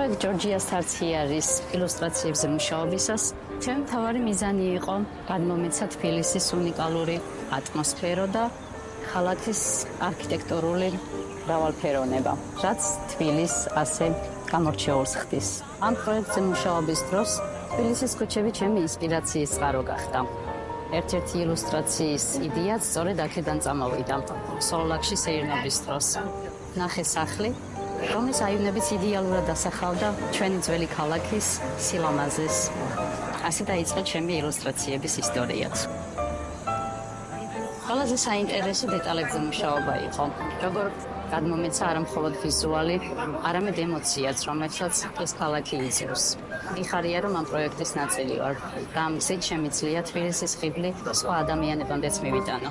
სწორედ ჯორჯიას თარციარის ილუსტრაციებზე მუშაობისას ჩემი მთავარი მიზანი იყო გადმომეცა თბილისის უნიკალური ატმოსფერო და ქალაქის არქიტექტურული მრავალფეროვნება, რაც თბილისს ასე გამორჩეულს ხდის. ამ პროექტზე მუშაობის დროს თბილისის ქუჩები ჩემი ინსპირაციის წყარო გახდა. ერთ-ერთი ილუსტრაციის იდეაც სწორედ აქედან წამოვიდა. სოლოლაკში სეირნობის დროს ნახე სახლი, რომლის აივნებიც იდეალურად ასახავდა ჩვენი ძველი ქალაქის სილამაზეს. ასე დაიწყო ჩემი ილუსტრაციების ისტორიაც. ყველაზე საინტერესო დეტალებზე მუშაობა იყო. როგორ გადმომეცა არა მხოლოდ ვიზუალი, არამედ ემოციაც, რომელსაც ეს ქალაქი იძლევის. მიხარია, რომ ამ პროექტის ნაწილი ვარ და ამ გზით შემიძლია თბილისის ხიბლი სხვა ადამიანებამდეც მივიტანო.